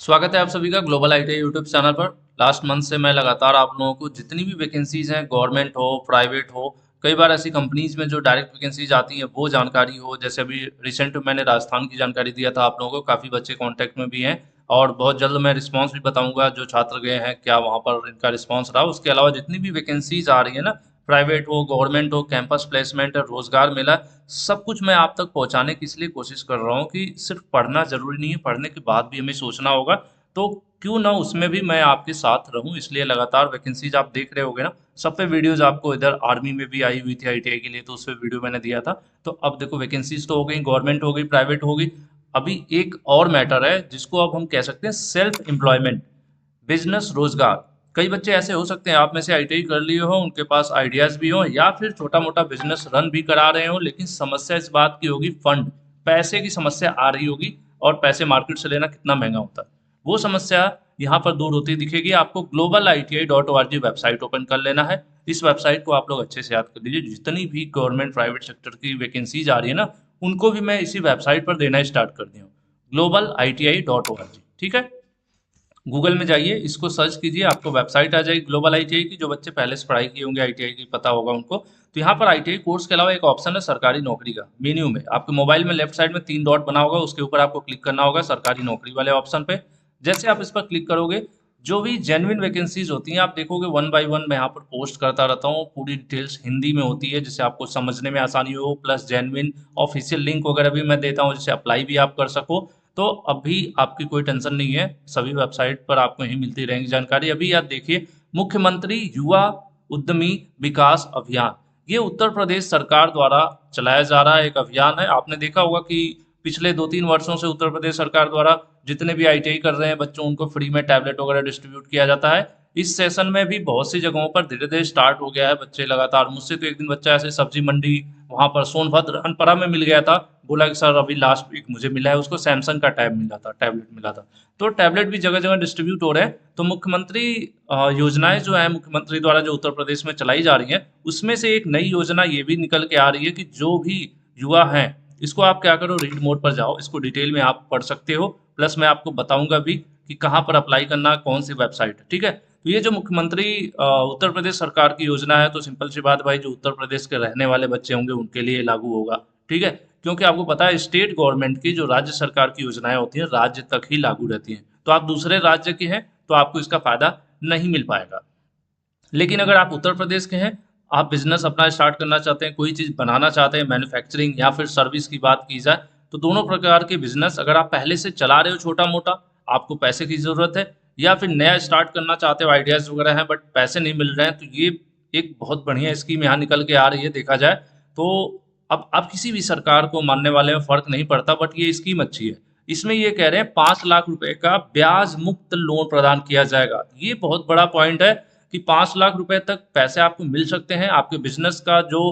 स्वागत है आप सभी का ग्लोबल आईटी यूट्यूब चैनल पर। लास्ट मंथ से मैं लगातार आप लोगों को जितनी भी वैकेंसीज हैं, गवर्नमेंट हो प्राइवेट हो, कई बार ऐसी कंपनीज में जो डायरेक्ट वैकेंसीज आती हैं वो जानकारी हो। जैसे अभी रिसेंट मैंने राजस्थान की जानकारी दिया था आप लोगों को, काफ़ी बच्चे कांटेक्ट में भी हैं और बहुत जल्द मैं रिस्पांस भी बताऊंगा जो छात्र गए हैं क्या वहाँ पर इनका रिस्पांस रहा। उसके अलावा जितनी भी वैकेंसीज आ रही है ना, प्राइवेट हो गवर्नमेंट हो, कैंपस प्लेसमेंट रोजगार मेला, सब कुछ मैं आप तक पहुंचाने की इसलिए कोशिश कर रहा हूँ कि सिर्फ पढ़ना जरूरी नहीं है, पढ़ने के बाद भी हमें सोचना होगा। तो क्यों ना उसमें भी मैं आपके साथ रहूं, इसलिए लगातार वैकेंसीज आप देख रहे होगे ना। सब पे वीडियोस आपको, इधर आर्मी में भी आई हुई थी आईटीआई के लिए, तो उस पे वीडियो मैंने दिया था। तो अब देखो वैकेंसीज तो हो गई, गवर्नमेंट हो गई, प्राइवेट हो गई। अभी एक और मैटर है जिसको अब हम कह सकते हैं सेल्फ एम्प्लॉयमेंट, बिजनेस, रोजगार। कई बच्चे ऐसे हो सकते हैं आप में से आईटीआई कर लिए हो, उनके पास आइडियाज भी हो या फिर छोटा मोटा बिजनेस रन भी करा रहे हो, लेकिन समस्या इस बात की होगी, फंड, पैसे की समस्या आ रही होगी। और पैसे मार्केट से लेना कितना महंगा होता है, वो समस्या यहाँ पर दूर होती दिखेगी आपको। ग्लोबल ITI.org वेबसाइट ओपन कर लेना है। इस वेबसाइट को आप लोग अच्छे से याद कर लीजिए। जितनी भी गवर्नमेंट प्राइवेट सेक्टर की वैकेंसीज आ रही है ना, उनको भी मैं इसी वेबसाइट पर देना स्टार्ट कर दिया हूँ, global ITI.org। ठीक है, गूगल में जाइए, इसको सर्च कीजिए, आपको वेबसाइट आ जाएगी ग्लोबल आईटीआई की। जो बच्चे पहले से पढ़ाई किए होंगे आईटीआई की, पता होगा उनको। तो यहाँ पर आईटीआई कोर्स के अलावा एक ऑप्शन है सरकारी नौकरी का। मेन्यू में आपके मोबाइल में लेफ्ट साइड में 3 डॉट बना होगा, उसके ऊपर आपको क्लिक करना होगा सरकारी नौकरी वाले ऑप्शन पे। जैसे आप इस पर क्लिक करोगे, जो भी जेन्युइन वैकेंसीज होती हैं आप देखोगे, वन बाय वन मैं यहाँ पर पोस्ट करता रहता हूँ। पूरी डिटेल्स हिंदी में होती है जिससे आपको समझने में आसानी हो, प्लस जेन्युइन ऑफिशियल लिंक वगैरह भी मैं देता हूँ जिससे अप्लाई भी आप कर सको। तो अभी आपकी कोई टेंशन नहीं है, सभी वेबसाइट पर आपको यही मिलती रहेंगी जानकारी। अभी आप देखिए, मुख्यमंत्री युवा उद्यमी विकास अभियान, ये उत्तर प्रदेश सरकार द्वारा चलाया जा रहा है एक अभियान है। आपने देखा होगा कि पिछले 2-3 वर्षों से उत्तर प्रदेश सरकार द्वारा जितने भी आईटीआई कर रहे हैं बच्चों, उनको फ्री में टैबलेट वगैरह डिस्ट्रीब्यूट किया जाता है। इस सेशन में भी बहुत सी जगहों पर धीरे धीरे स्टार्ट हो गया है। बच्चे लगातार, मुझसे तो एक दिन बच्चा ऐसे सब्जी मंडी वहां पर सोनभद्र अनपरा में मिल गया था, बोला कि सर अभी लास्ट वीक मुझे मिला है, उसको सैमसंग का टैब मिला था, टैबलेट मिला था। तो टैबलेट भी जगह जगह डिस्ट्रीब्यूट हो रहे हैं। तो मुख्यमंत्री योजनाएं जो है मुख्यमंत्री द्वारा जो उत्तर प्रदेश में चलाई जा रही हैं, उसमें से एक नई योजना ये भी निकल के आ रही है कि जो भी युवा हैं, इसको आप क्या करो, रीड मोड पर जाओ, इसको डिटेल में आप पढ़ सकते हो। प्लस मैं आपको बताऊंगा भी कि कहाँ पर अप्लाई करना, कौन सी वेबसाइट है। ठीक है, तो ये जो मुख्यमंत्री उत्तर प्रदेश सरकार की योजना है, तो सिंपल सी बात भाई, जो उत्तर प्रदेश के रहने वाले बच्चे होंगे उनके लिए लागू होगा। ठीक है, क्योंकि आपको पता है स्टेट गवर्नमेंट की जो राज्य सरकार की योजनाएं होती हैं राज्य तक ही लागू रहती हैं। तो आप दूसरे राज्य के हैं तो आपको इसका फायदा नहीं मिल पाएगा। लेकिन अगर आप उत्तर प्रदेश के हैं, आप बिजनेस अपना स्टार्ट करना चाहते हैं, कोई चीज़ बनाना चाहते हैं, मैन्युफैक्चरिंग या फिर सर्विस की बात की जाए, तो दोनों प्रकार के बिजनेस अगर आप पहले से चला रहे हो छोटा मोटा, आपको पैसे की ज़रूरत है, या फिर नया स्टार्ट करना चाहते हो, आइडियाज़ वगैरह हैं बट पैसे नहीं मिल रहे हैं, तो ये एक बहुत बढ़िया स्कीम यहाँ निकल के आ रही है देखा जाए तो। अब आप किसी भी सरकार को मानने वाले में फ़र्क नहीं पड़ता, बट ये स्कीम अच्छी है। इसमें ये कह रहे हैं 5 लाख रुपए का ब्याज मुक्त लोन प्रदान किया जाएगा। ये बहुत बड़ा पॉइंट है कि 5 लाख रुपए तक पैसे आपको मिल सकते हैं। आपके बिजनेस का जो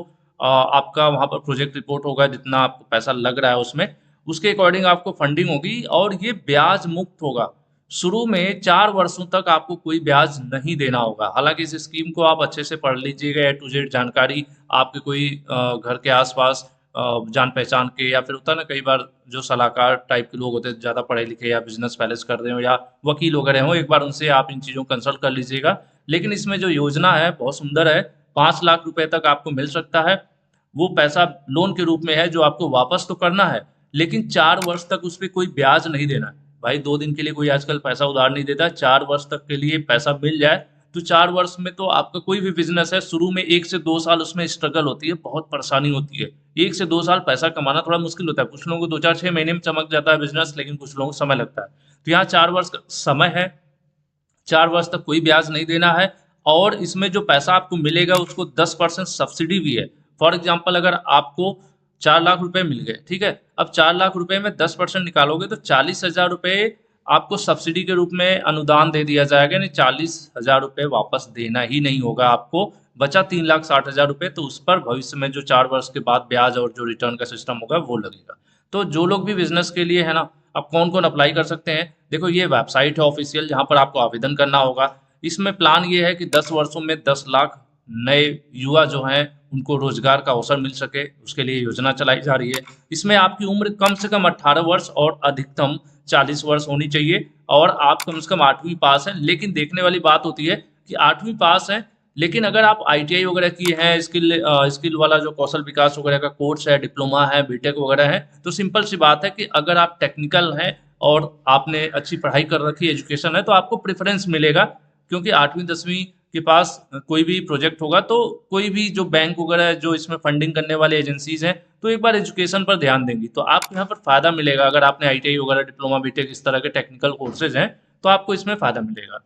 आपका वहाँ पर प्रोजेक्ट रिपोर्ट होगा, जितना आपको पैसा लग रहा है उसमें, उसके अकॉर्डिंग आपको फंडिंग होगी और ये ब्याज मुक्त होगा। शुरू में 4 वर्षों तक आपको कोई ब्याज नहीं देना होगा। हालांकि इस स्कीम को आप अच्छे से पढ़ लीजिएगा, A to Z जानकारी। आपके कोई घर के आसपास जान पहचान के, या फिर होता है ना कई बार जो सलाहकार टाइप के लोग होते हैं, ज़्यादा पढ़े लिखे या बिजनेस पहले से कर रहे हो या वकील वगैरह हो, एक बार उनसे आप इन चीज़ों को कंसल्ट कर लीजिएगा। लेकिन इसमें जो योजना है बहुत सुंदर है। 5 लाख रुपए तक आपको मिल सकता है। वो पैसा लोन के रूप में है जो आपको वापस तो करना है, लेकिन 4 वर्ष तक उस पर कोई ब्याज नहीं देना है। भाई 2 दिन के लिए कोई आजकल पैसा उधार नहीं देता, 4 वर्ष तक के लिए पैसा मिल जाए तो 4 वर्ष में तो आपका कोई भी बिजनेस है, शुरू में 1 से 2 साल उसमें स्ट्रगल होती है, बहुत परेशानी होती है। 1 से 2 साल पैसा कमाना थोड़ा मुश्किल होता है। कुछ लोगों को 2-4-6 महीने में चमक जाता है बिजनेस, लेकिन कुछ लोगों को समय लगता है। तो यहाँ 4 वर्ष का समय है, 4 वर्ष तक कोई ब्याज नहीं देना है। और इसमें जो पैसा आपको मिलेगा उसको 10% सब्सिडी भी है। फॉर एग्जाम्पल अगर आपको 4 लाख रुपए मिल गए, ठीक है, अब 4 लाख रुपए में 10% निकालोगे तो 40,000 रुपए आपको सब्सिडी के रूप में अनुदान दे दिया जाएगा, यानी 40,000 रुपए वापस देना ही नहीं होगा आपको। बचा 3,60,000 रुपए, तो उस पर भविष्य में जो 4 वर्ष के बाद ब्याज और जो रिटर्न का सिस्टम होगा वो लगेगा। तो जो लोग भी बिजनेस के लिए है ना, अब कौन कौन अप्लाई कर सकते हैं, देखो ये वेबसाइट है ऑफिशियल जहाँ पर आपको आवेदन करना होगा। इसमें प्लान ये है कि 10 वर्षों में 10 लाख नए युवा जो हैं उनको रोजगार का अवसर मिल सके, उसके लिए योजना चलाई जा रही है। इसमें आपकी उम्र कम से कम 18 वर्ष और अधिकतम 40 वर्ष होनी चाहिए और आप कम से कम 8वीं पास हैं। लेकिन देखने वाली बात होती है कि 8वीं पास है, लेकिन अगर आप आईटीआई वगैरह किए हैं, स्किल वाला जो कौशल विकास वगैरह का कोर्स है, डिप्लोमा है, बीटेक वगैरह है, तो सिंपल सी बात है कि अगर आप टेक्निकल हैं और आपने अच्छी पढ़ाई कर रखी, एजुकेशन है, तो आपको प्रेफरेंस मिलेगा। क्योंकि 8वीं 10वीं के पास कोई भी प्रोजेक्ट होगा तो कोई भी जो बैंक वगैरह है, जो इसमें फंडिंग करने वाले एजेंसीज हैं, तो एक बार एजुकेशन पर ध्यान देंगी, तो आपको यहाँ पर फायदा मिलेगा। अगर आपने आईटीआई वगैरह, डिप्लोमा, बीटेक इस तरह के टेक्निकल कोर्सेज हैं, तो आपको इसमें फायदा मिलेगा।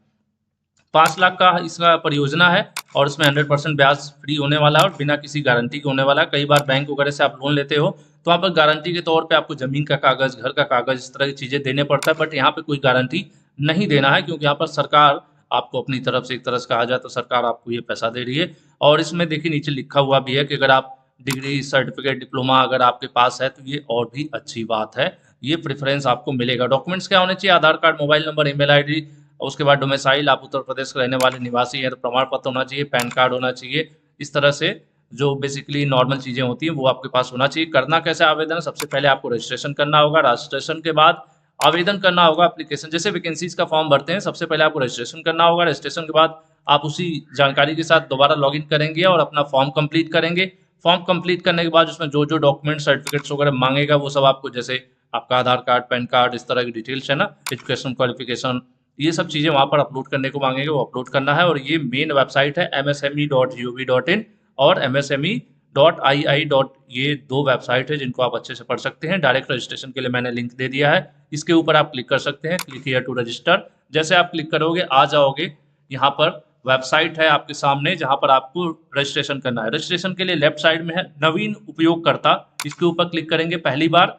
5 लाख का इसका परियोजना है और इसमें 100% ब्याज फ्री होने वाला है और बिना किसी गारंटी के होने वाला है। कई बार बैंक वगैरह से आप लोन लेते हो तो वहाँ पर गारंटी के तौर पे आपको जमीन का कागज, घर का कागज, इस तरह की चीजें देने पड़ता है, बट यहाँ पे कोई गारंटी नहीं देना है, क्योंकि यहाँ पर सरकार आपको अपनी तरफ से, एक तरह से कहा जाए तो सरकार आपको ये पैसा दे रही है। और इसमें देखिए नीचे लिखा हुआ भी है कि अगर आप डिग्री, सर्टिफिकेट, डिप्लोमा अगर आपके पास है तो ये और भी अच्छी बात है, ये प्रेफरेंस आपको मिलेगा। डॉक्यूमेंट्स क्या होने चाहिए? Aadhaar card, mobile number, email ID, उसके बाद डोमिसाइल, आप उत्तर प्रदेश के रहने वाले निवासी हैं तो प्रमाण पत्र होना चाहिए, पैन कार्ड होना चाहिए। इस तरह से जो बेसिकली नॉर्मल चीज़ें होती हैं वो आपके पास होना चाहिए। करना कैसे आवेदन है? सबसे पहले आपको रजिस्ट्रेशन करना होगा। रजिस्ट्रेशन के बाद आवेदन करना होगा एप्लीकेशन, जैसे वैकेंसीज का फॉर्म भरते हैं, सबसे पहले आपको रजिस्ट्रेशन करना होगा। रजिस्ट्रेशन के बाद आप उसी जानकारी के साथ दोबारा लॉगिन करेंगे और अपना फॉर्म कंप्लीट करेंगे। फॉर्म कंप्लीट करने के बाद उसमें जो जो डॉक्यूमेंट, सर्टिफिकेट्स वगैरह मांगेगा वो सब आपको, जैसे आपका आधार कार्ड, पैन कार्ड, इस तरह की डिटेल्स है ना, एजुकेशन क्वालिफिकेशन, ये सब चीज़ें वहाँ पर अपलोड करने को मांगेंगे, वो अपलोड करना है। और ये मेन वेबसाइट है msme.gov.in और msme.ii. ये 2 वेबसाइट है जिनको आप अच्छे से पढ़ सकते हैं। डायरेक्ट रजिस्ट्रेशन के लिए मैंने लिंक दे दिया है, इसके ऊपर आप क्लिक कर सकते हैं, क्लिक हियर टू रजिस्टर। जैसे आप क्लिक करोगे आ जाओगे, यहाँ पर वेबसाइट है आपके सामने जहाँ पर आपको रजिस्ट्रेशन करना है। रजिस्ट्रेशन के लिए लेफ्ट साइड में है नवीन उपयोगकर्ता, इसके ऊपर क्लिक करेंगे। पहली बार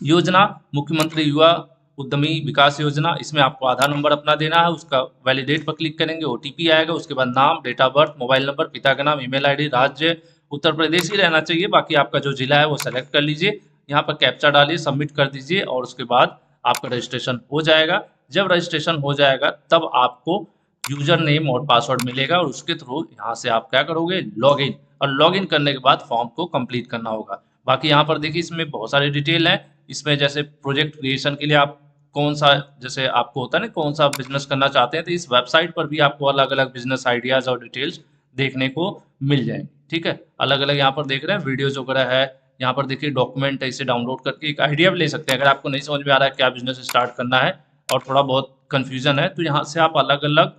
योजना मुख्यमंत्री युवा उद्यमी विकास योजना, इसमें आपको आधार नंबर अपना देना है, उसका वैलिडेट पर क्लिक करेंगे, ओटीपी आएगा, उसके बाद नाम, date of birth, mobile number, पिता का नाम, ईमेल आईडी, राज्य उत्तर प्रदेश ही रहना चाहिए, बाकी आपका जो जिला है वो सेलेक्ट कर लीजिए। यहाँ पर कैप्चा डालिए, सबमिट कर दीजिए और उसके बाद आपका रजिस्ट्रेशन हो जाएगा। जब रजिस्ट्रेशन हो जाएगा तब आपको यूजर नेम और पासवर्ड मिलेगा और उसके थ्रू यहाँ से आप क्या करोगे? लॉगिन, और लॉगिन करने के बाद फॉर्म को कंप्लीट करना होगा। बाकी यहाँ पर देखिए इसमें बहुत सारी डिटेल है। इसमें जैसे प्रोजेक्ट क्रिएशन के लिए आप कौन सा, जैसे आपको होता है ना कौन सा बिजनेस करना चाहते हैं, तो इस वेबसाइट पर भी आपको अलग अलग बिजनेस आइडियाज और डिटेल्स देखने को मिल जाएंगे। ठीक है, अलग अलग यहाँ पर देख रहे हैं वीडियोज वगैरह है। यहाँ पर देखिए डॉक्यूमेंट है, इसे डाउनलोड करके एक आइडिया भी ले सकते हैं। अगर आपको नहीं समझ में आ रहा है क्या बिजनेस स्टार्ट करना है और थोड़ा बहुत कंफ्यूजन है, तो यहाँ से आप अलग अलग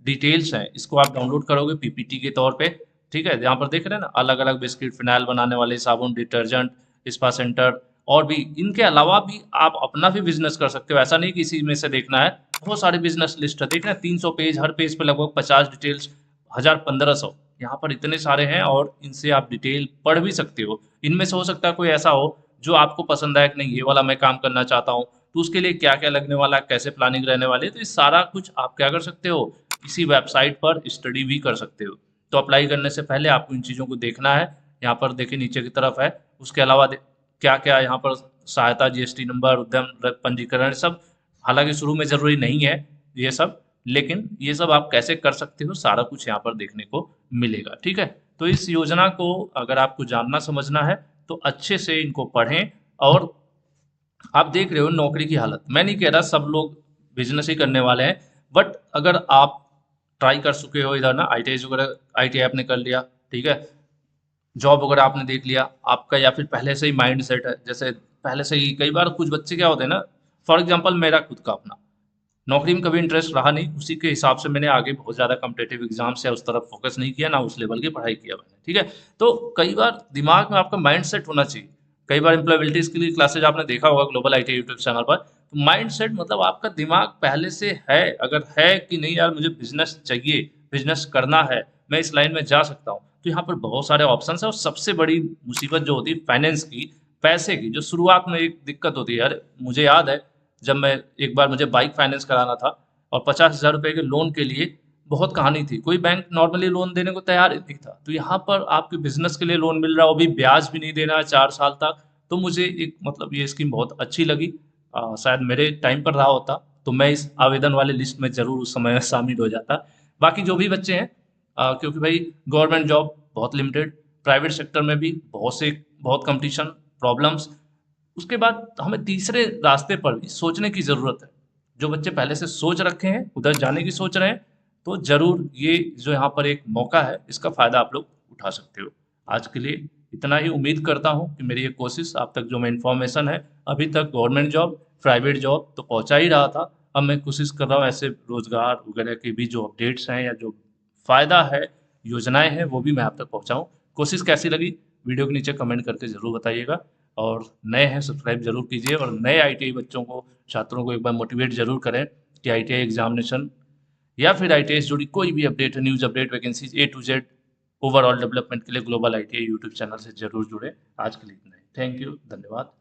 डिटेल्स हैं, इसको आप डाउनलोड करोगे पीपीटी के तौर पे। ठीक है, यहाँ पर देख रहे हैं ना अलग अलग बिस्किट, फिनाइल बनाने वाले साबुन, डिटर्जेंट, स्पा सेंटर, और भी इनके अलावा भी आप अपना भी बिजनेस कर सकते हो। ऐसा नहीं कि इसी में से देखना है, बहुत सारे बिजनेस लिस्ट है। देख रहे हैं 300 पेज, हर पेज पे लगभग 50 डिटेल्स, 1000-1500 यहाँ पर इतने सारे हैं और इनसे आप डिटेल पढ़ भी सकते हो। इनमें से हो सकता है कोई ऐसा हो जो आपको पसंद आए कि नहीं ये वाला मैं काम करना चाहता हूँ, तो उसके लिए क्या क्या लगने वाला है, कैसे प्लानिंग रहने वाली है, तो ये सारा कुछ आप क्या कर सकते हो, इसी वेबसाइट पर स्टडी भी कर सकते हो। तो अप्लाई करने से पहले आपको इन चीज़ों को देखना है। यहाँ पर देखिए नीचे की तरफ है, उसके अलावा क्या क्या यहाँ पर सहायता, जीएसटी नंबर, उद्यम पंजीकरण, सब हालांकि शुरू में जरूरी नहीं है ये सब, लेकिन ये सब आप कैसे कर सकते हो सारा कुछ यहाँ पर देखने को मिलेगा। ठीक है, तो इस योजना को अगर आपको जानना समझना है तो अच्छे से इनको पढ़ें। और आप देख रहे हो नौकरी की हालत, मैं नहीं कह रहा सब लोग बिजनेस ही करने वाले हैं, बट अगर आप ट्राई कर चुके हो इधर ना, आईटीआई वगैरह, आईटीआई आपने कर लिया, ठीक है, जॉब वगैरह आपने देख लिया आपका, या फिर पहले से ही माइंड सेट है, जैसे पहले से ही कई बार कुछ बच्चे क्या होते हैं ना, फॉर एग्जांपल मेरा खुद का अपना नौकरी में कभी इंटरेस्ट रहा नहीं, उसी के हिसाब से मैंने आगे बहुत ज़्यादा कॉम्पिटेटिव एग्जाम से उस तरफ फोकस नहीं किया, ना उस लेवल की पढ़ाई किया मैंने। ठीक है, तो कई बार दिमाग में आपका माइंड सेट होना चाहिए। कई बार एम्प्लॉयबिलिटीज के लिए क्लासेज आपने देखा होगा ग्लोबल आईटी यूट्यूब चैनल पर, तो माइंड सेट मतलब आपका दिमाग पहले से है, अगर है कि नहीं यार मुझे बिजनेस चाहिए, बिजनेस करना है, मैं इस लाइन में जा सकता हूँ, तो यहाँ पर बहुत सारे ऑप्शन है। और सबसे बड़ी मुसीबत जो होती है फाइनेंस की, पैसे की, जो शुरुआत में एक दिक्कत होती है। यार मुझे याद है जब मैं एक बार, मुझे बाइक फाइनेंस कराना था और 50,000 रुपए के लोन के लिए बहुत कहानी थी, कोई बैंक नॉर्मली लोन देने को तैयार नहीं था। तो यहाँ पर आपके बिजनेस के लिए लोन मिल रहा है, वो भी ब्याज भी नहीं देना है 4 साल तक। तो मुझे एक मतलब ये स्कीम बहुत अच्छी लगी। शायद मेरे टाइम पर रहा होता तो मैं इस आवेदन वाले लिस्ट में जरूर उस समय शामिल हो जाता। बाकी जो भी बच्चे हैं, क्योंकि भाई गवर्नमेंट जॉब बहुत लिमिटेड, प्राइवेट सेक्टर में भी बहुत कंपटीशन, प्रॉब्लम्स। उसके बाद हमें तीसरे रास्ते पर भी सोचने की ज़रूरत है। जो बच्चे पहले से सोच रखे हैं, उधर जाने की सोच रहे हैं, तो ज़रूर ये जो यहाँ पर एक मौका है, इसका फ़ायदा आप लोग उठा सकते हो। आज के लिए इतना ही। उम्मीद करता हूँ कि मेरी ये कोशिश आप तक जो मैं इन्फॉर्मेशन है, अभी तक गवर्नमेंट जॉब, प्राइवेट जॉब तो पहुँचा ही रहा था। अब मैं कोशिश कर रहा हूँ ऐसे रोज़गार वगैरह के भी जो अपडेट्स हैं या जो फ़ायदा है, योजनाएँ हैं, वो भी मैं आप तक पहुँचाऊँ। कोशिश कैसी लगी, वीडियो के नीचे कमेंट करके ज़रूर बताइएगा। और नए हैं सब्सक्राइब ज़रूर कीजिए, और नए आईटीआई बच्चों को, छात्रों को एक बार मोटिवेट ज़रूर करें कि आईटीआई एग्जामिनेशन या फिर आईटीआई से जुड़ी कोई भी अपडेट है, news update, vacancies A to Z, overall development के लिए ग्लोबल आईटीआई यूट्यूब चैनल से ज़रूर जुड़े। आज के लिए इतना ही। थैंक यू, धन्यवाद।